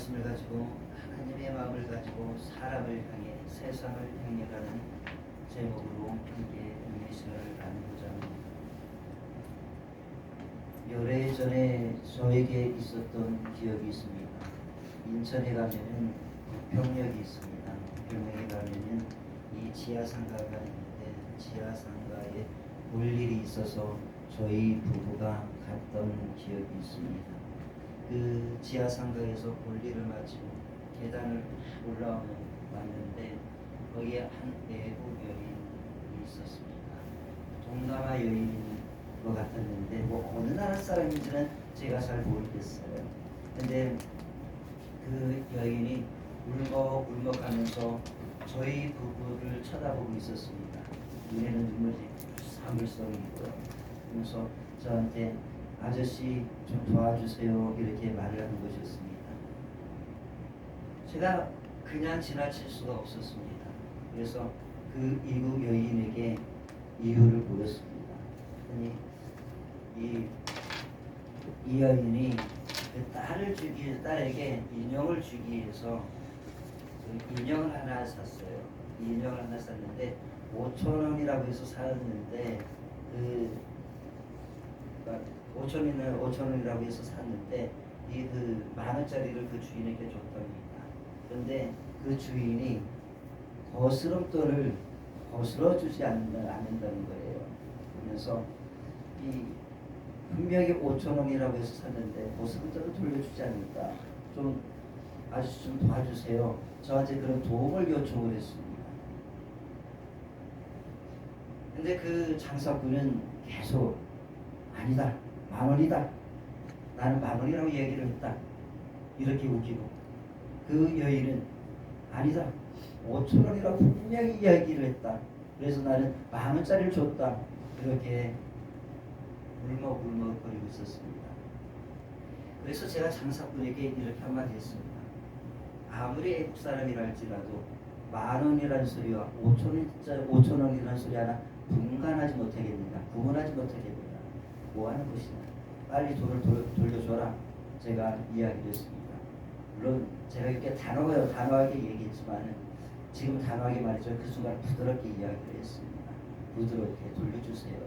말씀을 가지고 하나님의 마음을 가지고 사람을 향해 세상을 향해 가는 제목으로 함께 은혜 시간을 나누고자 합니다. 열흘 전에 저에게 있었던 기억이 있습니다. 인천에 가면은 병역이 있습니다. 병역에 가면은 이 지하상가가 있는데 지하상가에 볼 일이 있어서 저희 부부가 갔던 기억이 있습니다. 그 지하상가에서 볼일을 마치고 계단을 올라오면 왔는데 거기에 한 외국 여인이 있었습니다. 동남아 여인인 것 같았는데 뭐 어느 나라 사람인지는 제가 잘 모르겠어요. 근데 그 여인이 울먹울먹하면서 저희 부부를 쳐다보고 있었습니다. 눈에는 눈물이 사물성이 있고요. 그래서 저한테 아저씨 좀 도와주세요 이렇게 말을 하는 것이었습니다. 제가 그냥 지나칠 수가 없었습니다. 그래서 그 이국 여인에게 이유를 물었습니다. 그랬더니 이 여인이 그 딸에게 인형을 주기 위해서 그 인형을 하나 샀어요. 인형을 하나 샀는데 5,000원이라고 해서 샀는데 5,000원이라고 해서 샀는데 이 그 10,000원짜리를 그 주인에게 줬답니다. 그런데 그 주인이 거스름돈을 거스러주지 않는다는 거예요. 그러면서 이 분명히 5,000원이라고 해서 샀는데 거스름돈을 돌려주지 않는다. 좀 아저씨 좀 도와주세요. 저한테 그런 도움을 요청을 했습니다. 근데 그 장사꾼은 계속 아니다. 10,000원이다. 나는 10,000원이라고 얘기를 했다. 이렇게 우기고 그 여인은 아니다. 5,000원이라고 분명히 이야기를 했다. 그래서 나는 10,000원짜리를 줬다. 이렇게 울먹울먹거리고 있었습니다. 그래서 제가 장사꾼에게 이렇게 한마디 했습니다. 아무리 애국 사람이랄지라도 10,000원이라는 소리와 5,000원이라는 소리 하나 분간하지 못하겠느냐, 구분하지 못하겠느냐, 뭐 하는 것이냐, 빨리 돈을 돌려줘라. 제가 이야기를 했습니다. 물론 제가 이렇게 단호하게 얘기했지만 지금 단호하게 말이죠. 그 순간 부드럽게 이야기를 했습니다. 부드럽게 돌려주세요.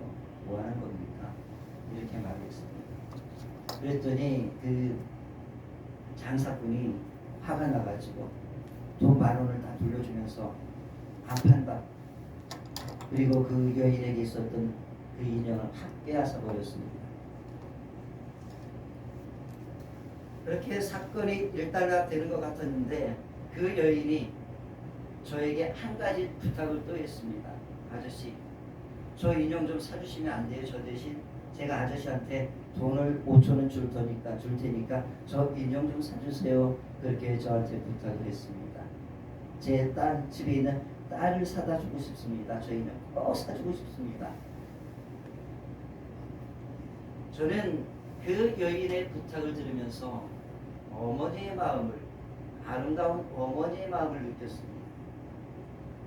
뭐 하는 겁니까? 이렇게 말했습니다. 그랬더니 그 장사꾼이 화가 나가지고 돈 10,000원을 다 돌려주면서 안 판다. 그리고 그 여인에게 있었던 그 인형을 확 빼앗아 버렸습니다. 그렇게 사건이 일단락되는 것 같았는데 그 여인이 저에게 한 가지 부탁을 또 했습니다. 아저씨, 저 인형 좀 사주시면 안 돼요? 저 대신 제가 아저씨한테 돈을 5,000원 줄 테니까 저 인형 좀 사주세요. 그렇게 저한테 부탁을 했습니다. 제 딸 집에 있는 딸을 사다 주고 싶습니다. 저 인형 꼭 사주고 싶습니다. 저는 그 여인의 부탁을 들으면서 어머니의 마음을, 아름다운 어머니의 마음을 느꼈습니다.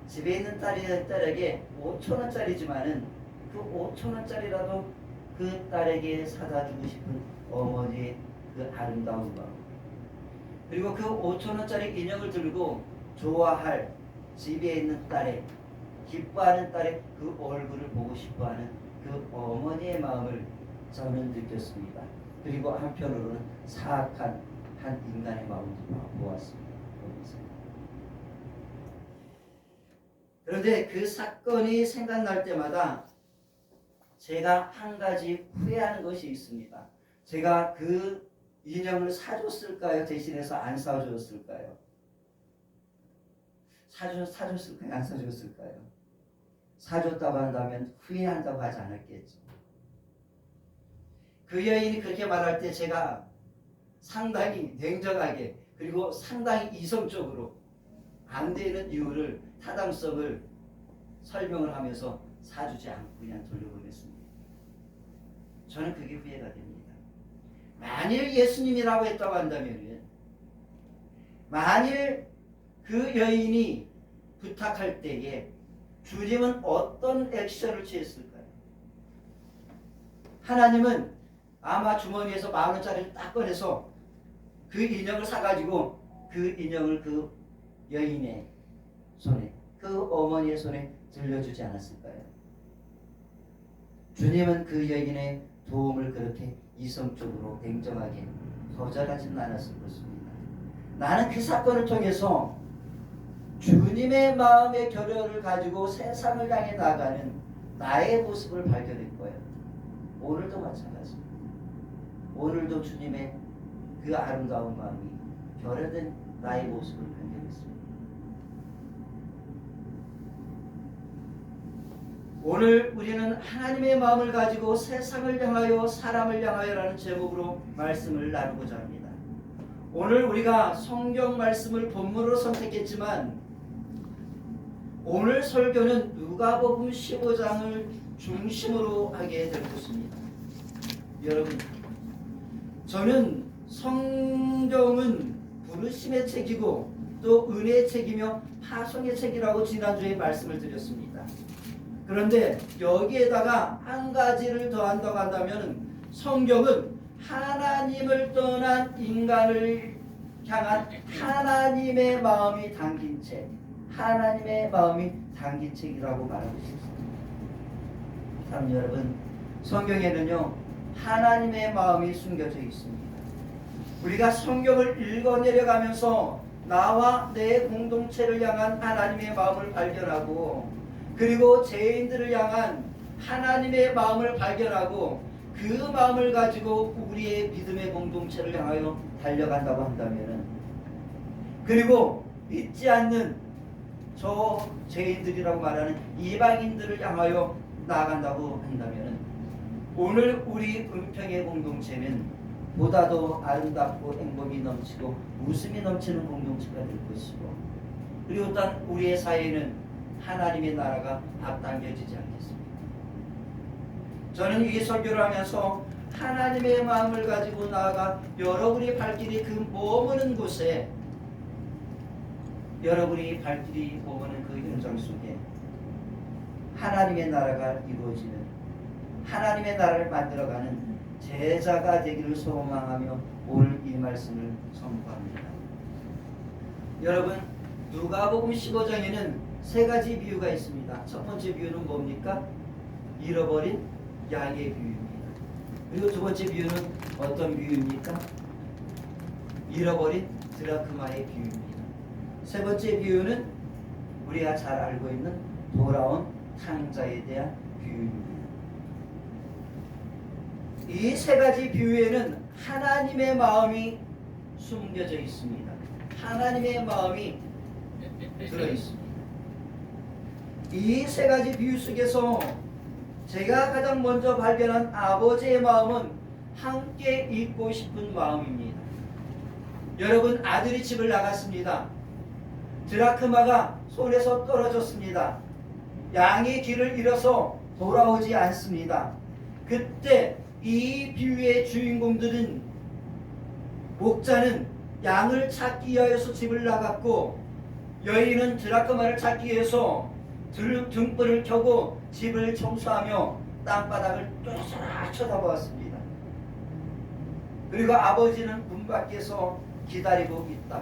집에 있는 딸에게 5,000원짜리지만은 그 5,000원짜리라도 그 딸에게 사다 주고 싶은 어머니의 그 아름다운 마음, 그리고 그 5,000원짜리 인형을 들고 좋아할 집에 있는 딸의, 기뻐하는 딸의 그 얼굴을 보고 싶어하는 그 어머니의 마음을 저는 느꼈습니다. 그리고 한편으로는 사악한 한 인간의 마음도 보았습니다. 그런데 그 사건이 생각날 때마다 제가 한 가지 후회하는 것이 있습니다. 제가 그 인형을 사줬을까요? 대신해서 안 사줬을까요? 사줬을까요? 안 사줬을까요? 사줬다고 한다면 후회한다고 하지 않았겠죠. 그 여인이 그렇게 말할 때 제가 상당히 냉정하게 그리고 상당히 이성적으로 안 되는 이유를, 타당성을 설명을 하면서 사주지 않고 그냥 돌려보냈습니다. 저는 그게 후회가 됩니다. 만일 예수님이라고 했다고 한다면, 만일 그 여인이 부탁할 때에 주님은 어떤 액션을 취했을까요? 하나님은 아마 주머니에서 10,000원짜리를 딱 꺼내서 그 인형을 사가지고 그 인형을 그 여인의 손에, 그 어머니의 손에 들려주지 않았을까요? 주님은 그 여인의 도움을 그렇게 이성적으로 냉정하게 거절하지는 않았을 것입니다. 나는 그 사건을 통해서 주님의 마음의 결여를 가지고 세상을 향해 나가는 나의 모습을 발견할 거예요. 오늘도 마찬가지입니다. 오늘도 주님의 그 아름다운 마음이 결여된 나의 모습을 발견했습니다. 오늘 우리는 하나님의 마음을 가지고 세상을 향하여 사람을 향하여라는 제목으로 말씀을 나누고자 합니다. 오늘 우리가 성경 말씀을 본문으로 선택했지만 오늘 설교는 누가복음 15장을 중심으로 하게 될 것입니다. 여러분, 저는 성경은 부르심의 책이고 또 은혜의 책이며 파송의 책이라고 지난주에 말씀을 드렸습니다. 그런데 여기에다가 한 가지를 더한다고 한다면 성경은 하나님을 떠난 인간을 향한 하나님의 마음이 담긴 책, 하나님의 마음이 담긴 책이라고 말하고 싶습니다. 참 여러분, 성경에는요 하나님의 마음이 숨겨져 있습니다. 우리가 성경을 읽어내려가면서 나와 내 공동체를 향한 하나님의 마음을 발견하고, 그리고 죄인들을 향한 하나님의 마음을 발견하고, 그 마음을 가지고 우리의 믿음의 공동체를 향하여 달려간다고 한다면, 그리고 믿지 않는 저 죄인들이라고 말하는 이방인들을 향하여 나아간다고 한다면, 오늘 우리 은평의 공동체는 보다도 아름답고 행복이 넘치고 웃음이 넘치는 공동체가 될 것이고, 그리고 또한 우리의 사회에는 하나님의 나라가 앞당겨지지 않겠습니까? 저는 이 설교를 하면서 하나님의 마음을 가지고 나아가 여러분이 발길이 그 머무는 곳에, 여러분이 발길이 머무는 그 현장 속에 하나님의 나라가 이루어지는, 하나님의 나라를 만들어가는 제자가 되기를 소망하며 오늘 이 말씀을 선포합니다. 여러분, 누가복음 15장에는 세 가지 비유가 있습니다. 첫 번째 비유는 뭡니까? 잃어버린 양의 비유입니다. 그리고 두 번째 비유는 어떤 비유입니까? 잃어버린 드라크마의 비유입니다. 세 번째 비유는 우리가 잘 알고 있는 돌아온 탕자에 대한 비유입니다. 이 세 가지 비유에는 하나님의 마음이 숨겨져 있습니다. 하나님의 마음이 들어 있습니다. 이 세 가지 비유 속에서 제가 가장 먼저 발견한 아버지의 마음은 함께 있고 싶은 마음입니다. 여러분, 아들이 집을 나갔습니다. 드라크마가 손에서 떨어졌습니다. 양이 길을 잃어서 돌아오지 않습니다. 그때 이 비유의 주인공들은, 목자는 양을 찾기 위하여서 집을 나갔고, 여인은 드라크마를 찾기 위해서 등불을 켜고 집을 청소하며 땅바닥을 쫓아 쳐다보았습니다. 그리고 아버지는 문 밖에서 기다리고 있다.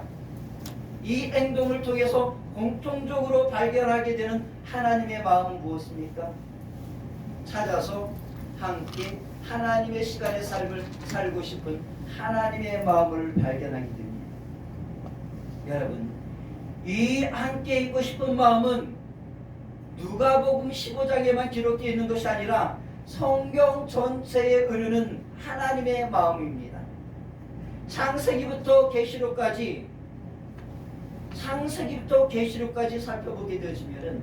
이 행동을 통해서 공통적으로 발견하게 되는 하나님의 마음은 무엇입니까? 찾아서 함께 하나님의 시간의 삶을 살고 싶은 하나님의 마음을 발견하게 됩니다. 여러분, 이 함께 있고 싶은 마음은 누가복음 15장에만 기록되어 있는 것이 아니라 성경 전체에 흐르는 하나님의 마음입니다. 창세기부터 계시록까지 살펴보게 되어지면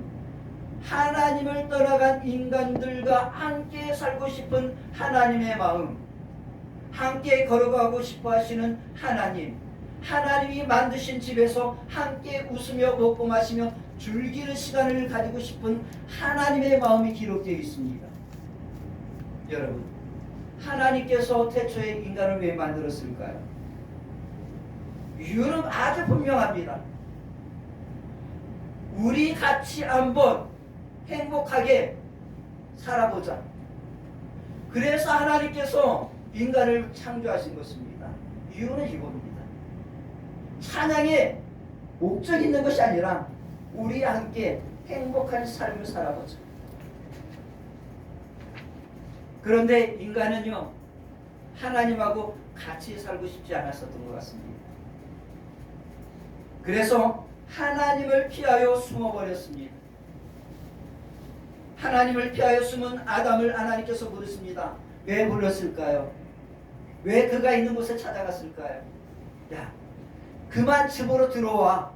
하나님을 떠나간 인간들과 함께 살고 싶은 하나님의 마음, 함께 걸어가고 싶어 하시는 하나님, 하나님이 만드신 집에서 함께 웃으며 먹고 마시며 즐기는 시간을 가지고 싶은 하나님의 마음이 기록되어 있습니다. 여러분, 하나님께서 태초에 인간을 왜 만들었을까요? 이유는 아주 분명합니다. 우리 같이 한번 행복하게 살아보자. 그래서 하나님께서 인간을 창조하신 것입니다. 이유는 이겁니다. 찬양의 목적이 있는 것이 아니라 우리 함께 행복한 삶을 살아보자. 그런데 인간은요, 하나님하고 같이 살고 싶지 않았었던 것 같습니다. 그래서 하나님을 피하여 숨어버렸습니다. 하나님을 피하여 숨은 아담을 하나님께서 부르십니다. 왜 불렀을까요? 왜 그가 있는 곳에 찾아갔을까요? 야, 그만 집으로 들어와.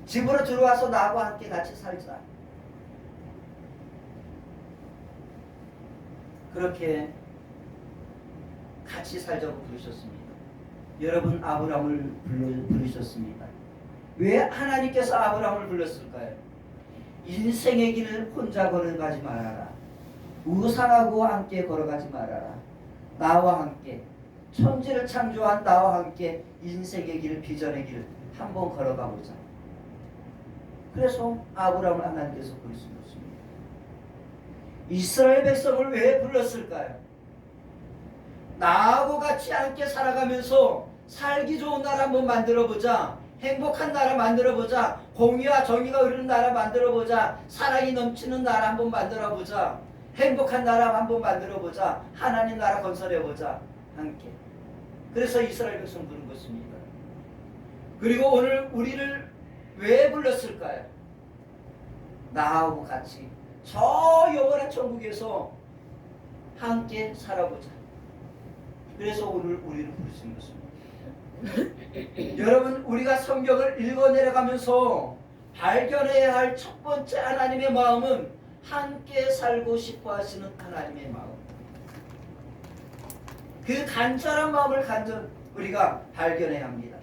집으로 들어와서 나와 함께 같이 살자. 그렇게 같이 살자고 부르셨습니다. 여러분, 아브라함을 부르셨습니다. 왜 하나님께서 아브라함을 불렀을까요? 인생의 길을 혼자 걸어가지 말아라. 우상하고 함께 걸어가지 말아라. 나와 함께, 천지를 창조한 나와 함께 인생의 길, 비전의 길을 한번 걸어가 보자. 그래서 아브라함을 하나님께서 부르신 것입니다. 이스라엘 백성을 왜 불렀을까요? 나하고 같이 함께 살아가면서 살기 좋은 나라 한번 만들어보자. 행복한 나라 만들어보자. 공의와 정의가 흐르는 나라 만들어보자. 사랑이 넘치는 나라 한번 만들어보자. 행복한 나라 한번 만들어보자. 하나님 나라 건설해보자. 함께. 그래서 이스라엘 백성 부른 것입니다. 그리고 오늘 우리를 왜 불렀을까요? 나하고 같이 저 영원한 천국에서 함께 살아보자. 그래서 오늘 우리를 부르신 것입니다. 여러분, 우리가 성경을 읽어 내려가면서 발견해야 할 첫 번째 하나님의 마음은 함께 살고 싶어 하시는 하나님의 마음. 그 간절한 마음을 우리가 발견해야 합니다.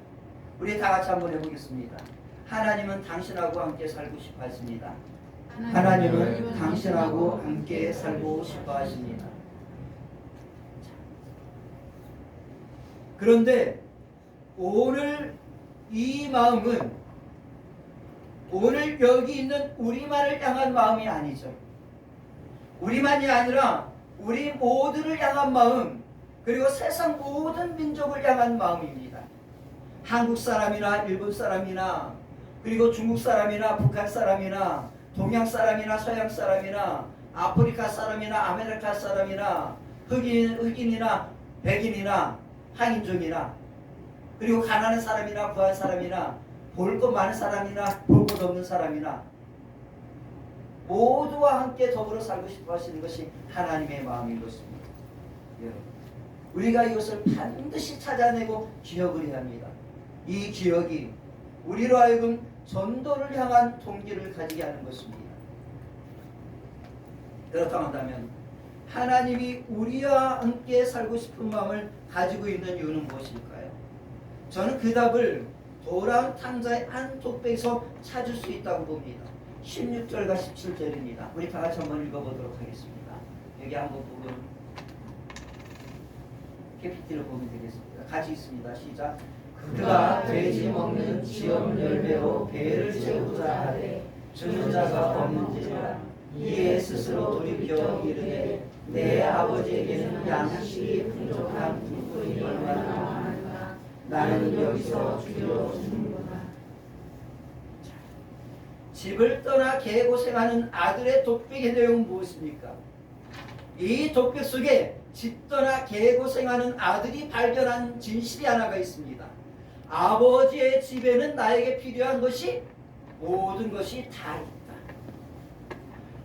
우리 다 같이 한번 해보겠습니다. 하나님은 당신하고 함께 살고 싶어 하십니다. 하나님은 당신하고 함께 살고 싶어 하십니다. 그런데 오늘 이 마음은 오늘 여기 있는 우리만을 향한 마음이 아니죠. 우리만이 아니라 우리 모두를 향한 마음, 그리고 세상 모든 민족을 향한 마음입니다. 한국 사람이나 일본 사람이나 그리고 중국 사람이나 북한 사람이나 동양 사람이나 서양 사람이나 아프리카 사람이나 아메리카 사람이나 흑인이나 백인이나 한인종이나 그리고 가난한 사람이나 부한 사람이나 볼 것 많은 사람이나 볼 것 없는 사람이나 모두와 함께 더불어 살고 싶어 하시는 것이 하나님의 마음인 것입니다. 여러분, 우리가 이것을 반드시 찾아내고 기억을 해야 합니다. 이 기억이 우리로 하여금 전도를 향한 동기를 가지게 하는 것입니다. 그렇다고 한다면 하나님이 우리와 함께 살고 싶은 마음을 가지고 있는 이유는 무엇일까요? 저는 그 답을 돌아온 탕자의 한 독배에서 찾을 수 있다고 봅니다. 16절과 17절입니다. 우리 다 같이 한번 읽어보도록 하겠습니다. 여기 한번 보면 PPT를 보면 되겠습니다. 같이 있습니다. 시작. 그가 돼지 먹는 지엄 열매로 배를 채우자 하되 주는 자가 없는지라. 이에 스스로 돌이켜 이르되 내 아버지에게는 양식이 풍족한 둘뿐이 얼마나 많은가. 나는 여기서 주려 주는구나. 집을 떠나 개고생하는 아들의 독백의 내용은 무엇입니까? 이 독백 속에 집 떠나 개고생하는 아들이 발견한 진실이 하나가 있습니다. 아버지의 집에는 나에게 필요한 것이 모든 것이 다 있다.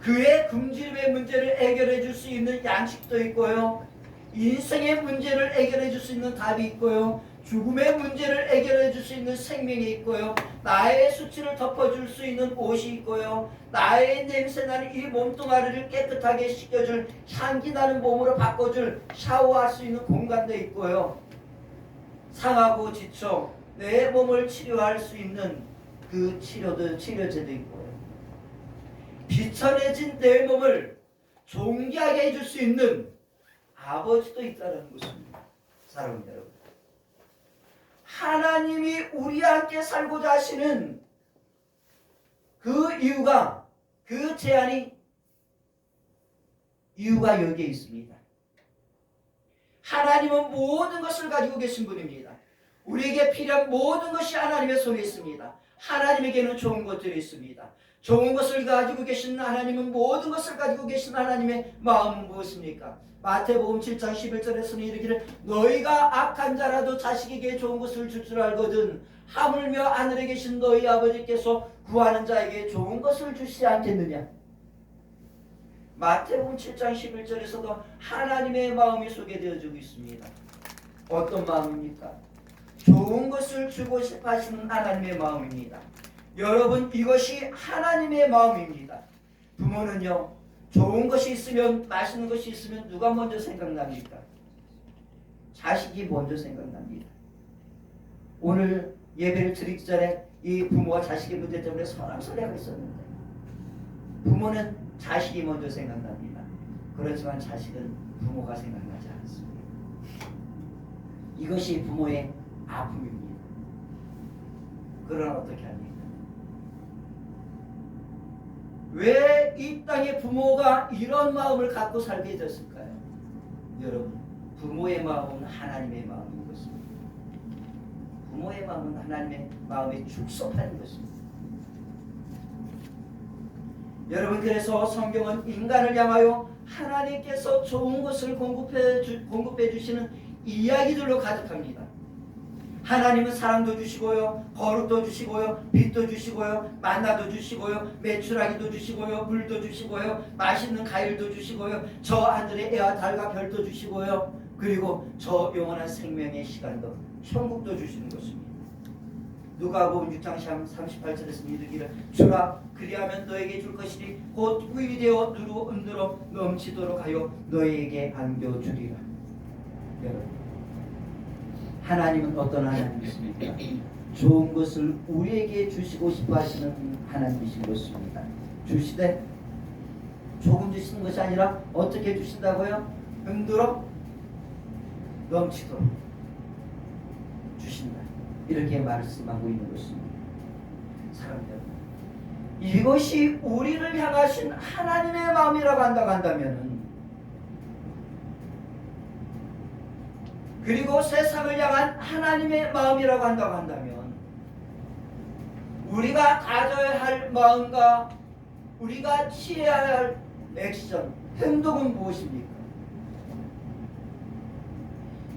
그의 굶주림의 문제를 해결해 줄 수 있는 양식도 있고요, 인생의 문제를 해결해 줄 수 있는 답이 있고요, 죽음의 문제를 해결해 줄 수 있는 생명이 있고요, 나의 수치를 덮어줄 수 있는 옷이 있고요, 나의 냄새나는 이 몸뚱아리를 깨끗하게 씻겨줄 향기 나는 몸으로 바꿔줄 샤워할 수 있는 공간도 있고요, 상하고 지쳐 내 몸을 치료할 수 있는 그 치료제도 있고요, 비천해진 내 몸을 존귀하게 해줄 수 있는 아버지도 있다는 것입니다. 사랑하는 여러분, 하나님이 우리와 함께 살고자 하시는 그 이유가, 그 제안이, 이유가 여기에 있습니다. 하나님은 모든 것을 가지고 계신 분입니다. 우리에게 필요한 모든 것이 하나님의 손에 있습니다. 하나님에게는 좋은 것들이 있습니다. 좋은 것을 가지고 계신 하나님은 모든 것을 가지고 계신 하나님의 마음은 무엇입니까? 마태복음 7장 11절에서는 이르기를 너희가 악한 자라도 자식에게 좋은 것을 줄 줄 알거든 하물며 하늘에 계신 너희 아버지께서 구하는 자에게 좋은 것을 주시지 않겠느냐. 마태복음 7장 11절에서도 하나님의 마음이 소개되어지고 있습니다. 어떤 마음입니까? 좋은 것을 주고 싶어 하시는 하나님의 마음입니다. 여러분, 이것이 하나님의 마음입니다. 부모는요, 좋은 것이 있으면, 맛있는 것이 있으면 누가 먼저 생각납니까? 자식이 먼저 생각납니다. 오늘 예배를 드리기 전에 이 부모와 자식의 문제 때문에 설왕설래가 있었는데, 부모는 자식이 먼저 생각납니다. 그렇지만 자식은 부모가 생각나지 않습니다. 이것이 부모의 아픔입니다. 그러나 어떻게 합니까? 왜 이 땅의 부모가 이런 마음을 갖고 살게 됐을까요? 여러분, 부모의 마음은 하나님의 마음인 것입니다. 부모의 마음은 하나님의 마음에 축소하는 것입니다. 여러분, 그래서 성경은 인간을 향하여 하나님께서 좋은 것을 공급해 주시는 이야기들로 가득합니다. 하나님은 사랑도 주시고요, 거룩도 주시고요, 빛도 주시고요, 만나도 주시고요, 메추라기도 주시고요, 물도 주시고요, 맛있는 과일도 주시고요, 저 하늘의 해와 달과 별도 주시고요, 그리고 저 영원한 생명의 시간도 천국도 주시는 것입니다. 누가복음 6장 38절에서 이르기를 주라 그리하면 너에게 줄 것이니 곧 구이 되어 누루 은두로 넘치도록 하여 너에게 안겨주리라. 여러분, 하나님은 어떤 하나님이십니까? 좋은 것을 우리에게 주시고 싶어 하시는 하나님이신 것입니다. 주시되 조금 주시는 것이 아니라 어떻게 주신다고요? 은두로 넘치도록 주신다. 이렇게 말씀하고 있는 것입니다. 사랑합니다. 이것이 우리를 향하신 하나님의 마음이라고 한다면, 그리고 세상을 향한 하나님의 마음이라고 한다면, 우리가 가져야 할 마음과 우리가 취해야 할 액션, 행동은 무엇입니까?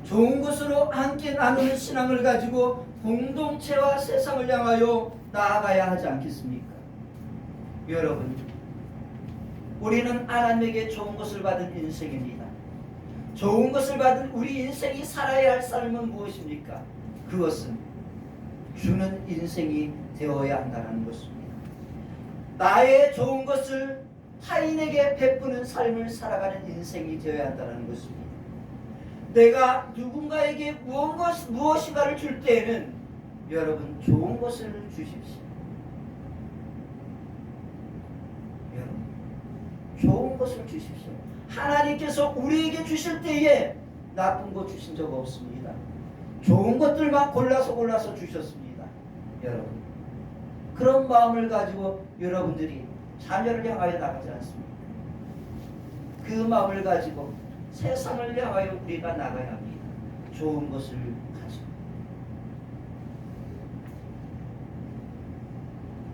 좋은 것으로 함께 나누는 신앙을 가지고 공동체와 세상을 향하여 나아가야 하지 않겠습니까? 여러분, 우리는 하나님에게 좋은 것을 받은 인생입니다. 좋은 것을 받은 우리 인생이 살아야 할 삶은 무엇입니까? 그것은 주는 인생이 되어야 한다는 것입니다. 나의 좋은 것을 타인에게 베푸는 삶을 살아가는 인생이 되어야 한다는 것입니다. 내가 누군가에게 무엇인가를 줄 때에는 여러분 좋은 것을 주십시오. 여러분, 좋은 것을 주십시오. 하나님께서 우리에게 주실 때에 나쁜 거 주신 적 없습니다. 좋은 것들만 골라서 주셨습니다. 여러분, 그런 마음을 가지고 여러분들이 자녀를 향하여 나가지 않습니다. 그 마음을 가지고 세상을 향하여 우리가 나가야 합니다. 좋은 것을 가지고.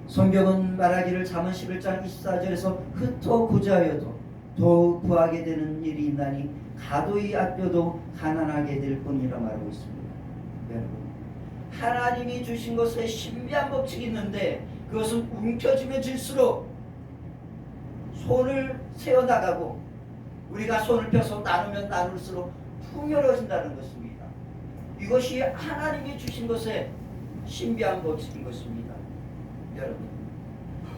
성경은 말하기를 잠언 11장 24절에서 흩어 구제하여도 더욱 구하게 되는 일이 있나니 가도히 아껴도 가난하게 될 뿐이라 말하고 있습니다. 여러분, 하나님이 주신 것에 신비한 법칙이 있는데 그것은 움켜쥐면 질수록 손을 세워나가고 우리가 손을 펴서 나누면 나눌수록 풍요로워진다는 것입니다. 이것이 하나님이 주신 것의 신비한 법칙인 것입니다. 여러분,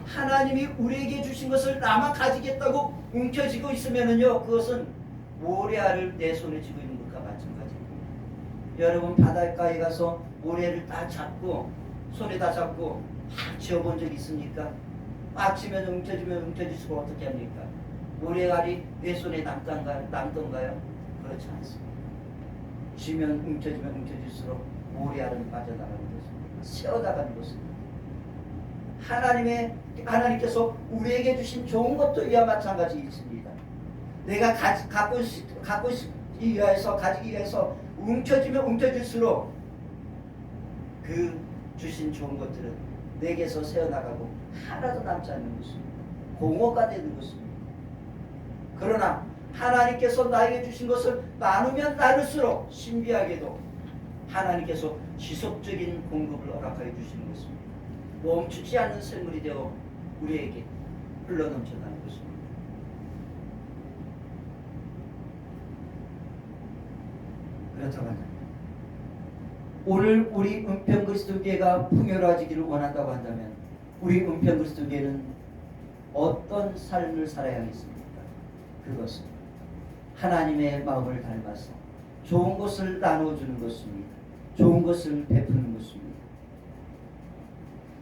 하나님이 우리에게 주신 것을 나만 가지겠다고 움켜쥐고 있으면은요, 그것은 모래알을 내 손에 쥐고 있는 것과 마찬가지입니다. 여러분, 바닷가에 가서 모래를 다 잡고 손에 다 잡고 막 쥐어본 적 있습니까? 막 쥐면 움켜질수록 어떻게 합니까? 모래알이 내 손에 남던가요? 그렇지 않습니다. 쥐면 움켜질수록 모래알은 빠져나가는 것입니다. 새어나가는 것입니다. 하나님께서 우리에게 주신 좋은 것도 이와 마찬가지 있습니다. 내가 가지기 위해서 움켜질수록 그 주신 좋은 것들은 내게서 새어나가고 하나도 남지 않는 것입니다. 공허가 되는 것입니다. 그러나 하나님께서 나에게 주신 것을 나누면 나눌수록 신비하게도 하나님께서 지속적인 공급을 허락하여 주시는 것입니다. 멈추지 않는 샘물이 되어 우리에게 흘러넘쳐나는 것입니다. 그렇다면 오늘 우리 은평그리스도교회가 풍요로워지기를 원한다고 한다면 우리 은평그리스도교회는 어떤 삶을 살아야 하겠습니까? 그것은 하나님의 마음을 닮아서 좋은 것을 나눠주는 것입니다. 좋은 것을 베푸는 것입니다.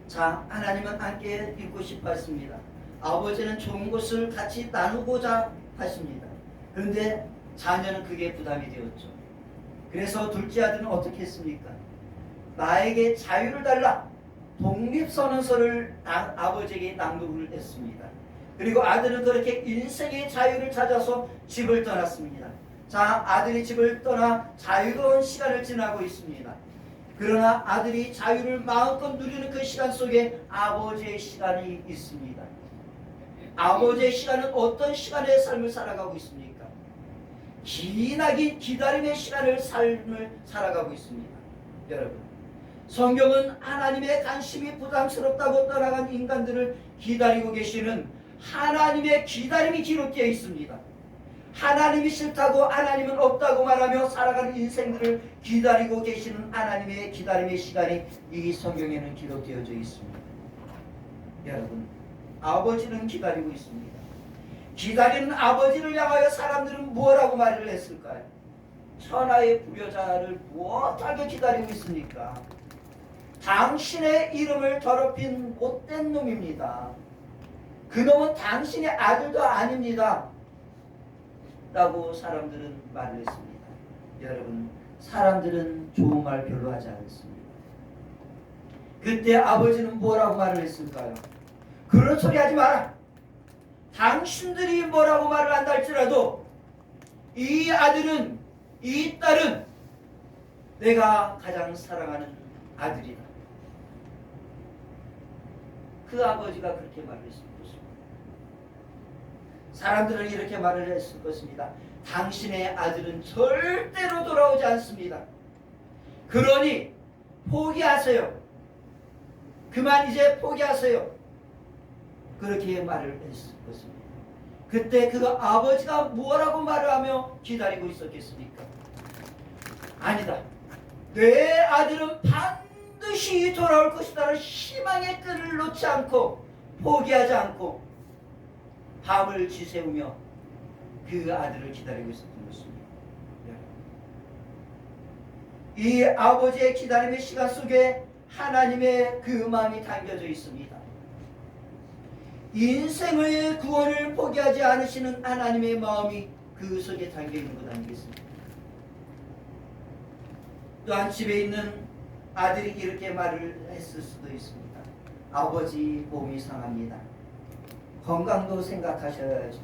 자, 하나님은 함께 읽고 싶어 했습니다. 아버지는 좋은 것을 같이 나누고자 하십니다. 그런데 자녀는 그게 부담이 되었죠. 그래서 둘째 아들은 어떻게 했습니까? 나에게 자유를 달라 독립선언서를 아버지에게 낭독을 했습니다. 그리고 아들은 그렇게 인생의 자유를 찾아서 집을 떠났습니다. 자, 아들이 집을 떠나 자유로운 시간을 지나고 있습니다. 그러나 아들이 자유를 마음껏 누리는 그 시간 속에 아버지의 시간이 있습니다. 아버지의 시간은 어떤 시간의 삶을 살아가고 있습니까? 기나긴 기다림의 삶을 살아가고 있습니다. 여러분, 성경은 하나님의 관심이 부담스럽다고 떠나간 인간들을 기다리고 계시는 하나님의 기다림이 기록되어 있습니다. 하나님이 싫다고 하나님은 없다고 말하며 살아가는 인생들을 기다리고 계시는 하나님의 기다림의 시간이 이 성경에는 기록되어져 있습니다. 여러분, 아버지는 기다리고 있습니다. 기다리는 아버지를 향하여 사람들은 무엇라고 말을 했을까요? 천하의 불효자를 무엇하게 기다리고 있습니까? 당신의 이름을 더럽힌 못된 놈입니다. 그놈은 당신의 아들도 아닙니다. 라고 사람들은 말을 했습니다. 여러분, 사람들은 좋은 말 별로 하지 않았습니다. 그때 아버지는 뭐라고 말을 했을까요? 그런 소리 하지 마라. 당신들이 뭐라고 말을 한다 할지라도 이 아들은, 이 딸은 내가 가장 사랑하는 아들이다. 그 아버지가 그렇게 말을 했습니다. 사람들은 이렇게 말을 했을 것입니다. 당신의 아들은 절대로 돌아오지 않습니다. 그러니 포기하세요. 그만 이제 포기하세요. 그렇게 말을 했을 것입니다. 그때 그 아버지가 뭐라고 말을 하며 기다리고 있었겠습니까? 아니다. 내 아들은 반드시 돌아올 것이다라는 희망의 끈을 놓지 않고 포기하지 않고 밤을 지새우며 그 아들을 기다리고 있었던 것입니다. 이 아버지의 기다림의 시간 속에 하나님의 그 마음이 담겨져 있습니다. 인생의 구원을 포기하지 않으시는 하나님의 마음이 그 속에 담겨있는 것 아니겠습니까? 또한 집에 있는 아들이 이렇게 말을 했을 수도 있습니다. 아버지, 몸이 상합니다. 건강도 생각하셔야죠.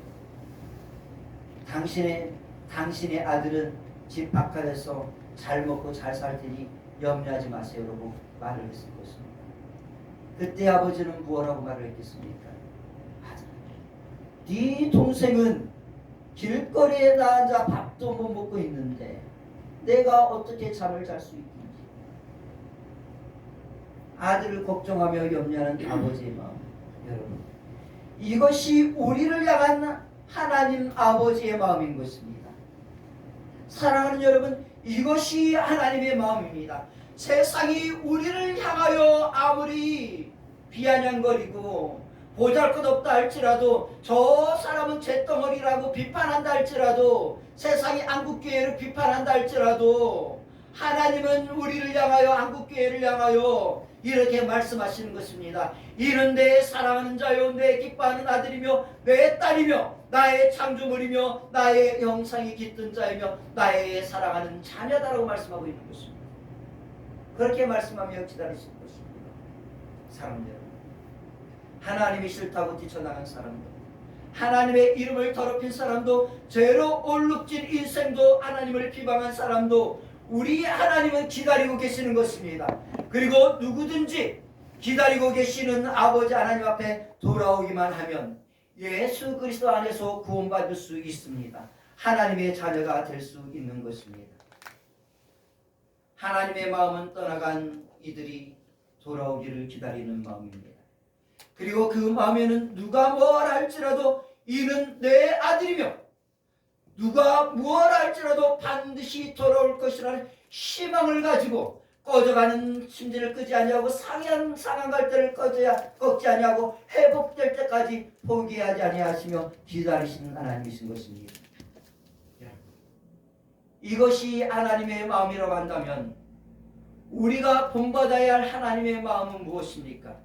당신의 아들은 집 바깥에서 잘 먹고 잘 살 테니 염려하지 마세요라고 말을 했을 것입니다. 그때 아버지는 무엇라고 말을 했겠습니까? 네 동생은 길거리에 나앉아 밥도 못 먹고 있는데 내가 어떻게 잠을 잘 수 있는지. 아들을 걱정하며 염려하는 아버지의 마음. 여러분, 이것이 우리를 향한 하나님 아버지의 마음인 것입니다. 사랑하는 여러분, 이것이 하나님의 마음입니다. 세상이 우리를 향하여 아무리 비아냥거리고 보잘것없다 할지라도, 저 사람은 잿덩어리라고 비판한다 할지라도, 세상이 한국교회를 비판한다 할지라도, 하나님은 우리를 향하여, 한국교회를 향하여 이렇게 말씀하시는 것입니다. 이는 내 사랑하는 자요, 내 기뻐하는 아들이며 내 딸이며 나의 창조물이며 나의 형상이 깃든 자이며 나의 사랑하는 자녀다라고 말씀하고 있는 것입니다. 그렇게 말씀하며 기다리시는 것입니다. 사랑합니다. 하나님이 싫다고 뛰쳐나간 사람도, 하나님의 이름을 더럽힌 사람도, 죄로 얼룩진 인생도, 하나님을 비방한 사람도 우리 하나님은 기다리고 계시는 것입니다. 그리고 누구든지 기다리고 계시는 아버지 하나님 앞에 돌아오기만 하면 예수 그리스도 안에서 구원받을 수 있습니다. 하나님의 자녀가 될 수 있는 것입니다. 하나님의 마음은 떠나간 이들이 돌아오기를 기다리는 마음입니다. 그리고 그 마음에는 누가 뭐라 할지라도 이는 내 아들이며 누가 무엇 할지라도 반드시 돌아올 것이라는 희망을 가지고 꺼져가는 심지를 끄지 아니하고 상한 갈대를 꺾지 아니하고 회복될 때까지 포기하지 아니하시며 기다리시는 하나님이신 것입니다. 이것이 하나님의 마음이라고 한다면 우리가 본받아야 할 하나님의 마음은 무엇입니까?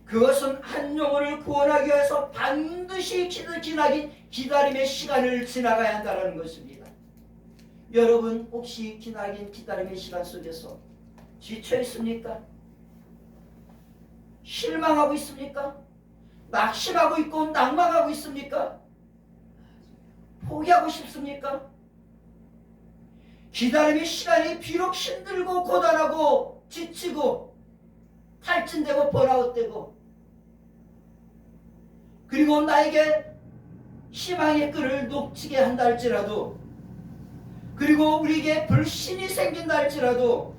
그것은 한 영혼을 구원하기 위해서 반드시 기다림의 시간을 지나가야 한다는 것입니다. 여러분 혹시 기다림의 시간 속에서 지쳐 있습니까? 실망하고 있습니까? 낙심하고 있고 낭망하고 있습니까? 포기하고 싶습니까? 기다림의 시간이 비록 힘들고 고단하고 지치고 탈진되고 번아웃되고 그리고 나에게 희망의 끈을 놓치게 한다 할지라도 그리고 우리에게 불신이 생긴다 할지라도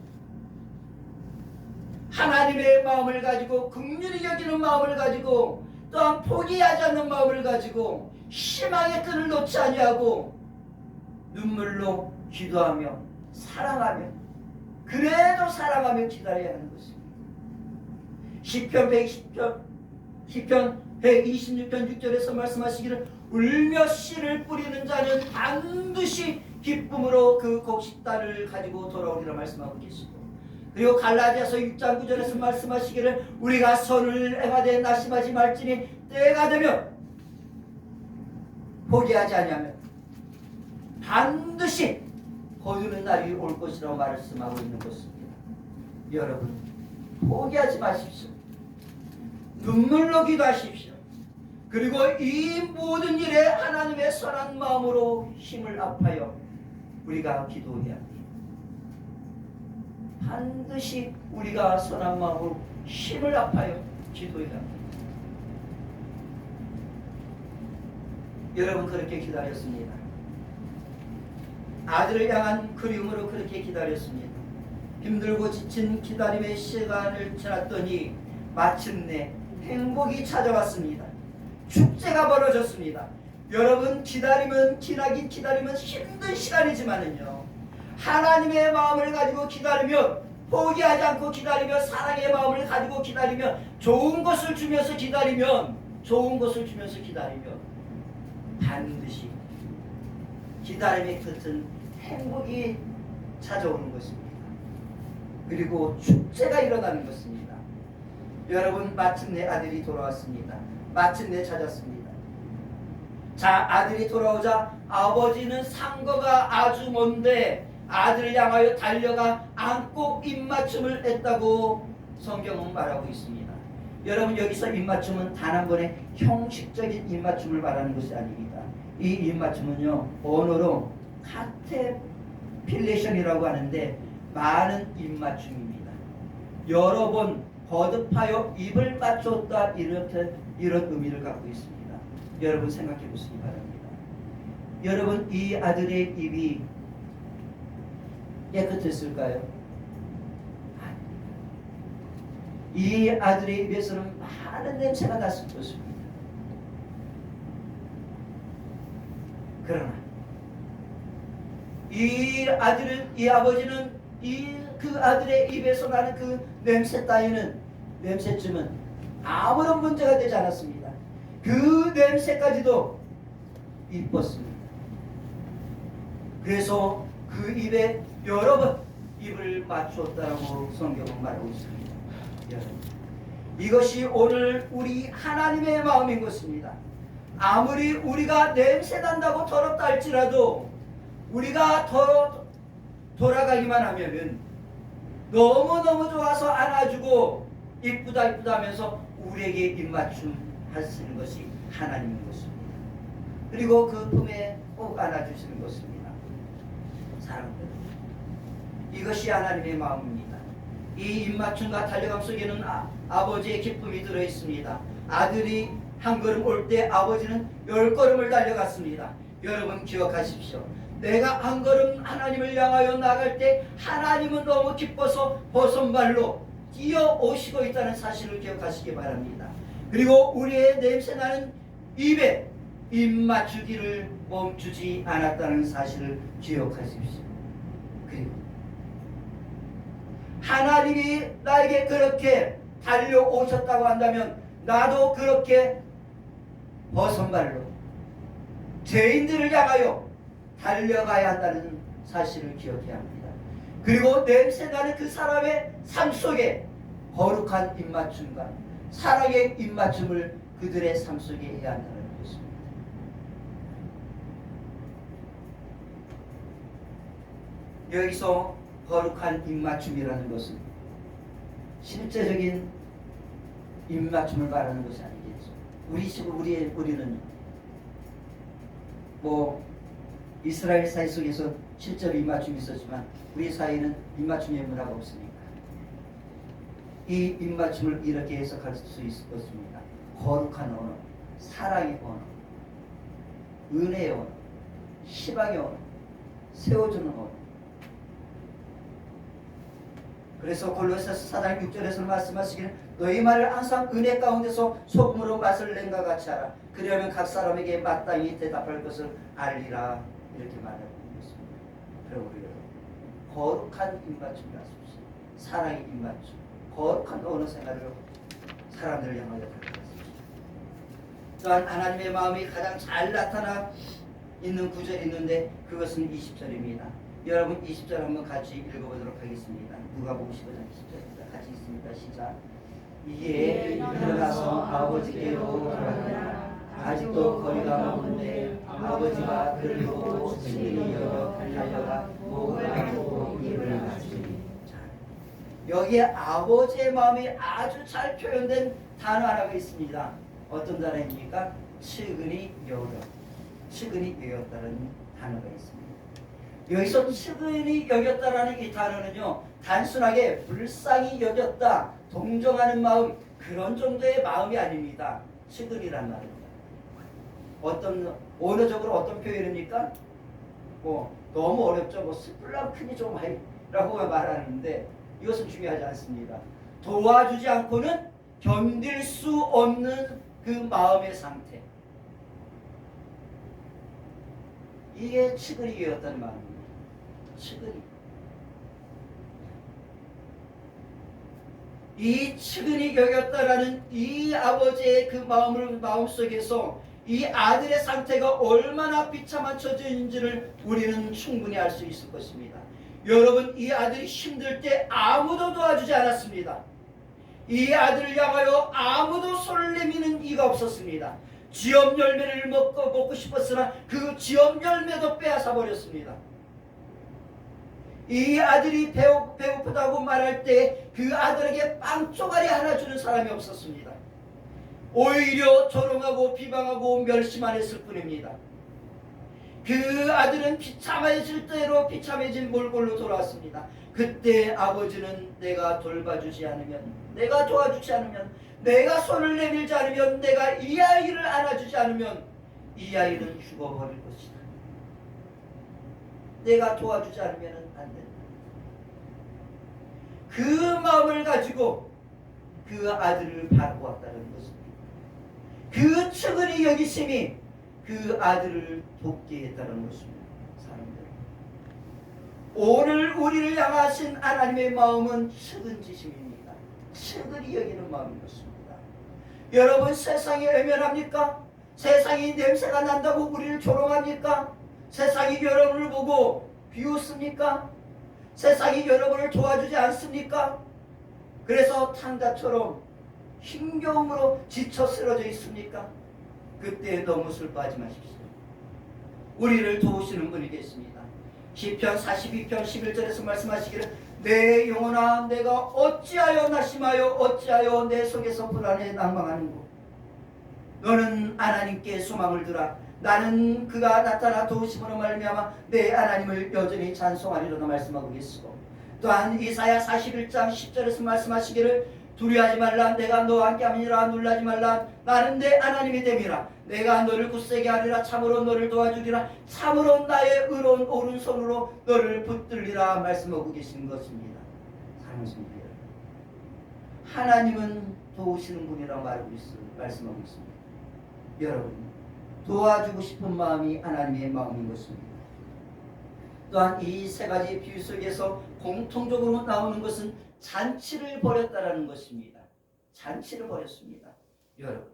하나님의 마음을 가지고 긍휼히 여기는 마음을 가지고 또한 포기하지 않는 마음을 가지고 희망의 끈을 놓지 아니하고 눈물로 기도하며 사랑하며 그래도 사랑하며 기다려야 하는 것입니다. 시편 126편 6절에서 말씀하시기를 울며 씨를 뿌리는 자는 반드시 기쁨으로 그 곡식단을 가지고 돌아오리라 말씀하고 계시고 그리고 갈라디아서 6장 9절에서 말씀하시기를 우리가 선을 행하되 낙심하지 말지니 때가 되면 포기하지 아니하면 반드시 거두는 날이 올 것이라고 말씀하고 있는 것입니다. 여러분 포기하지 마십시오. 눈물로 기도하십시오. 그리고 이 모든 일에 하나님의 선한 마음으로 힘을 합하여 우리가 기도해야 합니다. 반드시 우리가 선한 마음으로 힘을 합하여 기도해야 합니다. 여러분 그렇게 기다렸습니다. 아들을 향한 그리움으로 그렇게 기다렸습니다. 힘들고 지친 기다림의 시간을 지났더니 마침내 행복이 찾아왔습니다. 축제가 벌어졌습니다. 여러분 기다리면 힘든 시간이지만은요 하나님의 마음을 가지고 기다리며 포기하지 않고 기다리며 사랑의 마음을 가지고 기다리며 좋은 것을 주면서 기다리면 반드시 기다림의 끝은 행복이 찾아오는 것입니다. 그리고 축제가 일어나는 것입니다. 여러분 마침내 아들이 돌아왔습니다. 마침내 찾았습니다. 자 아들이 돌아오자 아버지는 상거가 아주 먼데 아들을 향하여 달려가 안고 입맞춤을 했다고 성경은 말하고 있습니다. 여러분 여기서 입맞춤은 단 한 번의 형식적인 입맞춤을 말하는 것이 아닙니다. 이 입맞춤은요 언어로 카테필레이션이라고 하는데 많은 입맞춤입니다. 여러 번 거듭하여 입을 맞췄다 이런 의미를 갖고 있습니다. 여러분 생각해 보시기 바랍니다. 여러분 이 아들의 입이 깨끗했을까요? 이 아들의 입에서는 많은 냄새가 났을 것입니다. 그러나 이 아버지는 그 아들의 입에서 나는 그 냄새쯤은 아무런 문제가 되지 않았습니다. 그 냄새까지도 이뻤습니다. 그래서 그 입에 여러 번 입을 맞추었다라고 성경은 말하고 있습니다. 여러분, 이것이 오늘 우리 하나님의 마음인 것입니다. 아무리 우리가 냄새난다고 더럽다 할지라도 우리가 돌아가기만 하면은 너무너무 좋아서 안아주고 이쁘다 하면서 우리에게 입맞춤 하시는 것이 하나님인 것입니다. 그리고 그 품에 꼭 안아주시는 것입니다. 사랑합니다. 이것이 하나님의 마음입니다. 이 입맞춤과 달려감 속에는 아버지의 기쁨이 들어있습니다. 아들이 한 걸음 올 때 아버지는 10걸음을 달려갔습니다. 여러분 기억하십시오. 내가 한 걸음 하나님을 향하여 나갈 때 하나님은 너무 기뻐서 버선발로 뛰어오시고 있다는 사실을 기억하시기 바랍니다. 그리고 우리의 냄새나는 입에 입맞추기를 멈추지 않았다는 사실을 기억하십시오. 그리고 하나님이 나에게 그렇게 달려오셨다고 한다면 나도 그렇게 버선발로 죄인들을 향하여 달려가야 한다는 사실을 기억해야 합니다. 그리고 냄새나는 그 사람의 삶 속에 거룩한 입맞춤과 사랑의 입맞춤을 그들의 삶 속에 해야 한다는 것입니다. 여기서 거룩한 입맞춤이라는 것은 실제적인 입맞춤을 말하는 것이 아니겠죠. 우리는 뭐 이스라엘 사회 속에서 실제로 입맞춤이 있었지만 우리 사회는 입맞춤의 문화가 없으니까 이 입맞춤을 이렇게 해석할 수 있을 것입니다. 거룩한 언어, 사랑의 언어, 은혜의 언어, 희망의 언어, 세워주는 언어. 그래서 골로새서 4장 6절에서 말씀하시기를 너희 말을 항상 은혜 가운데서 소금으로 맛을 낸과 같이 하라. 그러면 각 사람에게 마땅히 대답할 것을 알리라. 이렇게 말하고 있습니다. 그럼 우리 거룩한 입맞춤을 하십시오. 사랑의 입맞춤, 거룩한 언어 생활을 사람들을 향하여 가르치십시오. 또한 하나님의 마음이 가장 잘 나타나 있는 구절이 있는데 그것은 20절입니다. 여러분 20절 한번 같이 읽어보도록 하겠습니다. 누가복음 15장 20절입니다. 같이 있습니다. 시작. 이에 일어나서 아버지께로 돌아가니라. 아직도 거리가 먼데 아버지가 그를 보고 친히 여겨 달려가 목을 안고 입을 맞추니. 여기에 아버지의 마음이 아주 잘 표현된 단어 하나가 있습니다. 어떤 단어입니까? 측은히 여겨. 측은히 여겼다는 단어가 있습니다. 여기서 측은히 여겼다라는 이 단어는요, 단순하게 불쌍히 여겼다, 동정하는 마음, 그런 정도의 마음이 아닙니다. 측은이란 말입니다. 언어적으로 어떤 표현입니까? 너무 어렵죠. 스플람 크니 좀 하이라고 말하는데 이것은 중요하지 않습니다. 도와주지 않고는 견딜 수 없는 그 마음의 상태. 이게 측은히 여겼다는 말입니다. 측은히. 이 측은히 여겼다라는 이 아버지의 그 마음속에서 이 아들의 상태가 얼마나 비참한 처지인지를 우리는 충분히 알 수 있을 것입니다. 여러분, 이 아들이 힘들 때 아무도 도와주지 않았습니다. 이 아들을 향하여 아무도 손을 내미는 이가 없었습니다. 지엄 열매를 먹고 싶었으나 그 지엄 열매도 빼앗아 버렸습니다. 이 아들이 배고프다고 말할 때 그 아들에게 빵 쪼가리 하나 주는 사람이 없었습니다. 오히려 조롱하고 비방하고 멸시만 했을 뿐입니다. 그 아들은 비참해질 대로 비참해진 몰골로 돌아왔습니다. 그때 아버지는 내가 돌봐주지 않으면, 내가 도와주지 않으면, 내가 손을 내밀지 않으면, 내가 이 아이를 안아주지 않으면 이 아이는 죽어버릴 것이다. 내가 도와주지 않으면 안 된다. 그 마음을 가지고 그 아들을 바라보았다는 것입니다. 그 측은히 여기심이 그 아들을 돕게 했다는 것입니다. 사람들, 오늘 우리를 향하신 하나님의 마음은 측은지심입니다. 측은히 여기는 마음인 것입니다. 여러분, 세상이 외면합니까? 세상이 냄새가 난다고 우리를 조롱합니까? 세상이 여러분을 보고 비웃습니까? 세상이 여러분을 도와주지 않습니까? 그래서 탄다처럼 힘겨움으로 지쳐 쓰러져 있습니까? 그때 너무 슬퍼하지 마십시오. 우리를 도우시는 분이 계십니다. 시편 42편 11절에서 말씀하시기를 내 영혼아 내가 어찌하여 낙심하여 어찌하여 내 속에서 불안해 낭망하는고. 너는 하나님께 소망을 두라. 나는 그가 나타나 도우심으로 말미암아 내 하나님을 여전히 찬송하리로다 말씀하고 계시고, 또한 이사야 41장 10절에서 말씀하시기를 두려워하지 말라 내가 너와 함께함이니라 놀라지 말라 나는 내 하나님이 됨이라 내가 너를 굳세게 하리라 참으로 너를 도와주리라 참으로 나의 의로운 오른손으로 너를 붙들리라 말씀하고 계시는 것입니다. 사랑하는 성도 여러분, 하나님은 도우시는 분이라고 말씀하고 있습니다. 여러분 도와주고 싶은 마음이 하나님의 마음인 것입니다. 또한 이 세 가지 비유 속에서 공통적으로 나오는 것은 잔치를 벌였다라는 것입니다. 잔치를 벌였습니다. 여러분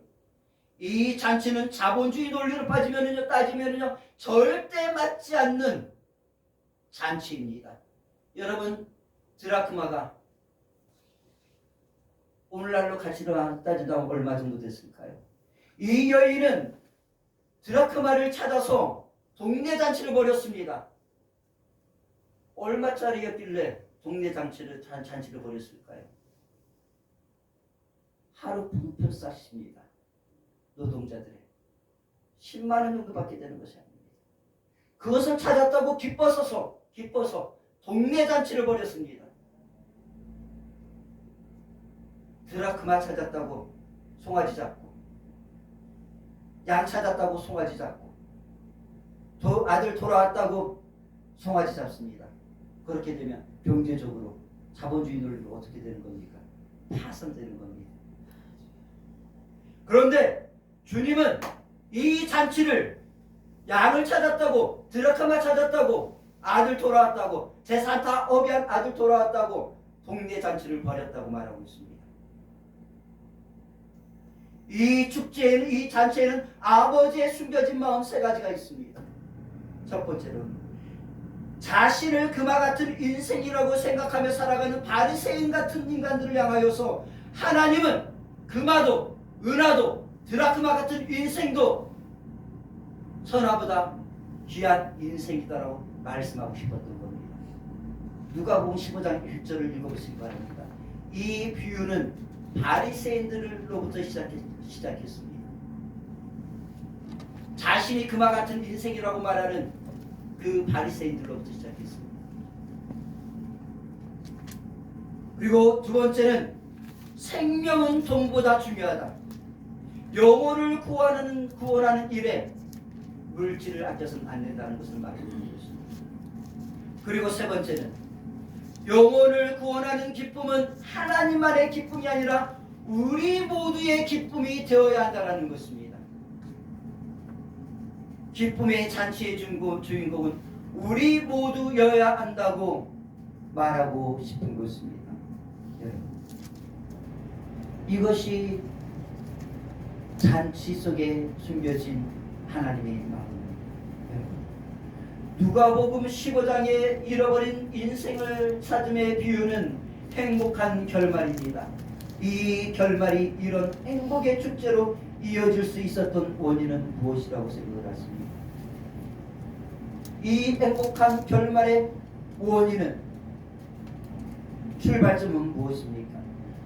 이 잔치는 자본주의 논리로 따지면은요 절대 맞지 않는 잔치입니다. 여러분 드라크마가 오늘날로 가치로 따지면 얼마 정도 됐을까요? 이 여인은 드라크마를 찾아서 동네 잔치를 벌였습니다. 얼마짜리였길래 동네 잔치를 벌였을까요? 하루 품평 쌌습니다. 노동자들의 10만 원 정도밖에 되는 것이 아닙니다. 그것을 찾았다고 기뻐서 동네 잔치를 벌였습니다. 드라크마 찾았다고 송아지 잡고, 양 찾았다고 송아지 잡고, 아들 돌아왔다고 송아지 잡습니다. 그렇게 되면 경제적으로 자본주의 논리로 어떻게 되는 겁니까? 파산되는 겁니다. 그런데 주님은 이 잔치를 양을 찾았다고, 드라크마 찾았다고, 아들 돌아왔다고, 재산 다 어비한 아들 돌아왔다고 동네 잔치를 벌였다고 말하고 있습니다. 이 축제에는, 이 잔치에는 아버지의 숨겨진 마음 세 가지가 있습니다. 첫 번째로는 자신을 그마 같은 인생이라고 생각하며 살아가는 바리새인 같은 인간들을 향하여서 하나님은 금화도 은하도 드라크마 같은 인생도 선화보다 귀한 인생이다라고 말씀하고 싶었던 겁니다. 누가복음 15장 1절을 읽어보시기 바랍니다. 이 비유는 바리새인들로부터 시작했습니다. 자신이 그마 같은 인생이라고 말하는 그 바리새인들로부터 시작했습니다. 그리고 두 번째는 생명은 돈보다 중요하다. 영혼을 구원하는 일에 물질을 아껴서는 안 된다는 것을 말해주는 것입니다. 그리고 세 번째는 영혼을 구원하는 기쁨은 하나님만의 기쁨이 아니라 우리 모두의 기쁨이 되어야 한다는 것입니다. 기쁨의 잔치의 주인공은 우리 모두여야 한다고 말하고 싶은 것입니다. 이것이 잔치 속에 숨겨진 하나님의 마음입니다. 누가복음 15장에 잃어버린 인생을 찾음의 비유는 행복한 결말입니다. 이 결말이 이런 행복의 축제로 이어질 수 있었던 원인은 무엇이라고 생각을 하십니까? 이 행복한 결말의 원인은, 출발점은 무엇입니까?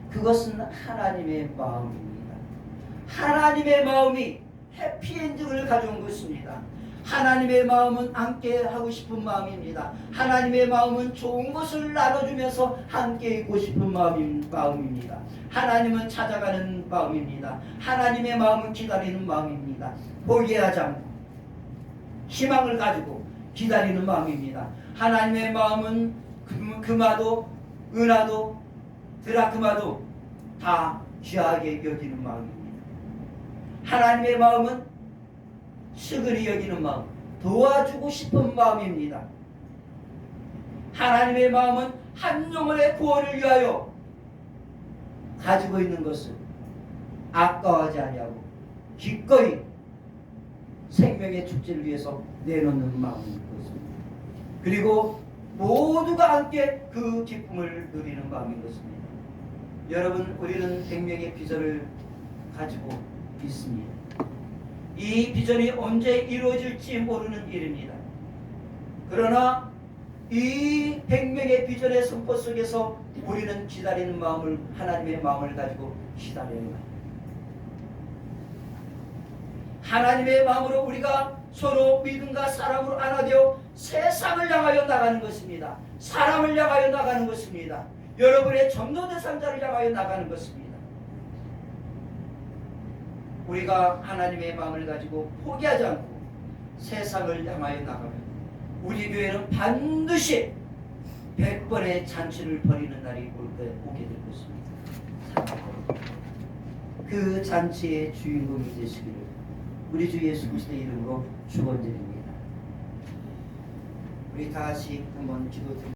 그것은 하나님의 마음입니다. 하나님의 마음이 해피엔딩을 가져온 것입니다. 하나님의 마음은 함께 하고 싶은 마음입니다. 하나님의 마음은 좋은 것을 나눠주면서 함께 있고 싶은 마음입니다. 하나님은 찾아가는 마음입니다. 하나님의 마음은 기다리는 마음입니다. 포기하지 않고 희망을 가지고 기다리는 마음입니다. 하나님의 마음은 금화도 은하도 드라크마도 다 귀하게 여기는 마음입니다. 하나님의 마음은 측은히 여기는 마음, 도와주고 싶은 마음입니다. 하나님의 마음은 한 영혼의 구원을 위하여 가지고 있는 것을 아까워하지 아니하고 기꺼이 생명의 축제를 위해서 내놓는 마음인 것입니다. 그리고 모두가 함께 그 기쁨을 누리는 마음인 것입니다. 여러분, 우리는 100명의 비전을 가지고 있습니다. 이 비전이 언제 이루어질지 모르는 일입니다. 그러나 이 100명의 비전의 선포 속에서 우리는 기다리는 마음을, 하나님의 마음을 가지고 기다려야 합니다. 하나님의 마음으로 우리가 서로 믿음과 사랑으로 안아되어 세상을 향하여 나가는 것입니다. 사람을 향하여 나가는 것입니다. 여러분의 전도 대상자를 향하여 나가는 것입니다. 우리가 하나님의 마음을 가지고 포기하지 않고 세상을 향하여 나가면 우리 교회는 반드시 100번의 잔치를 벌이는 날이 오게 될 것입니다. 그 잔치의 주인공이 되시기를 우리 주 예수 그리스도의 이름으로 축원드립니다. 우리 다시 한번 기도드립니다.